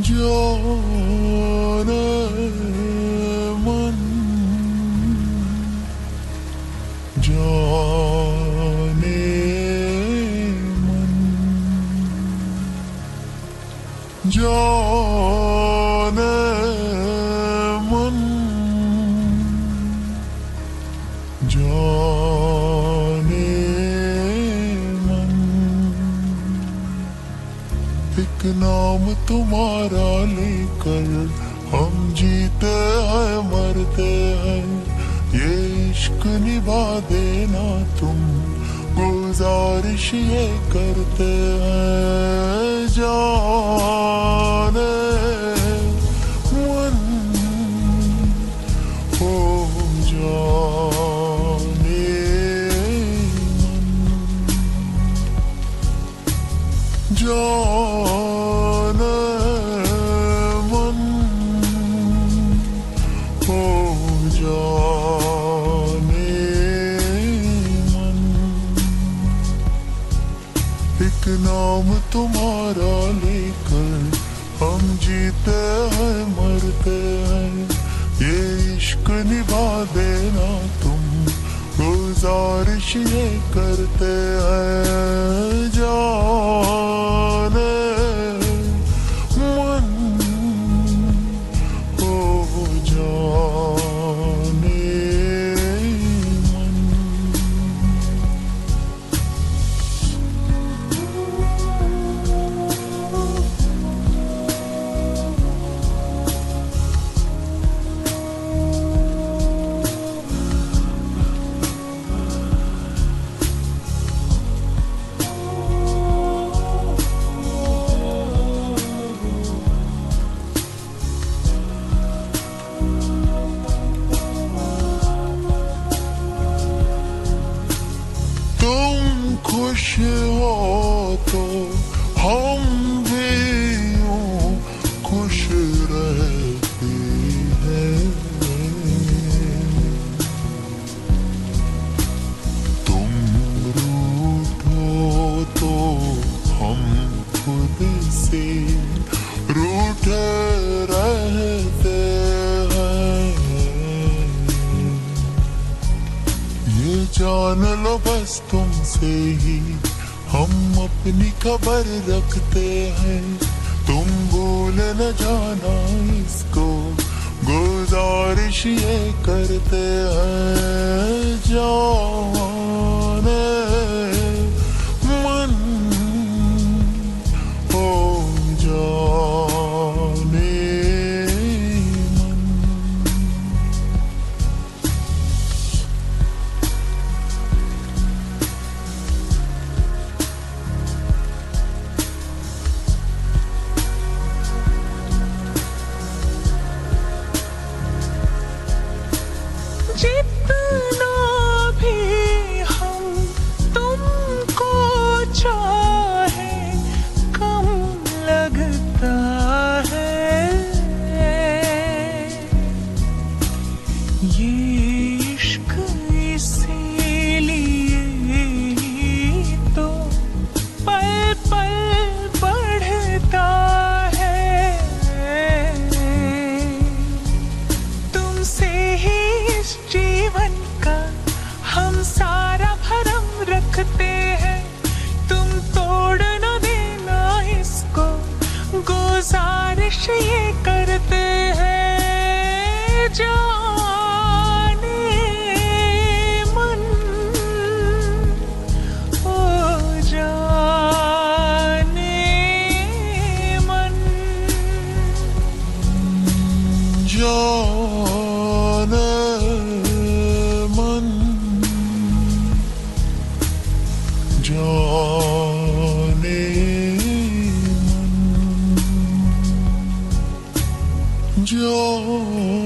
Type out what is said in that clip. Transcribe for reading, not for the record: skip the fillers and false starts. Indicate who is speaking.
Speaker 1: जाने मन जाने मन जाने मन जाने मन एक नाम तुम्हारा लेकर हम जीते हैं मरते हैं, ये इश्क निभा देना तुम गुजारिश ये करते हैं। जाने मन हो जाने मन जाने मन हो जाने मन एक नाम तुम्हारा लेकर हम जीते हैं मरते हैं, ये इश्क निभा देना तुम गुजारिश ये करते हैं। जाने मन हो जाने मन खुश हो तो हम भी यूं खुश रहते हैं, तुम रूठो तो हम खुद से रूठे रहते हैं। ये जान लो बस तुमसे ही हम अपनी खबर रखते हैं, तुम भूल न जाना इसको गुजारिश ये करते हैं। जाने मन हो जाने मन
Speaker 2: जितना भी हम तुमको चाहे कम लगता है, ये इश्क इसीलिए ही तो पल पल बढ़ता है। तुमसे ही जीवन का हम सारा भरम रखते हैं, तुम तोड़ न देना इसको गुजारिश ये करते हैं। जाने मन हो जाने मन
Speaker 1: जाने मन जाने मन जाने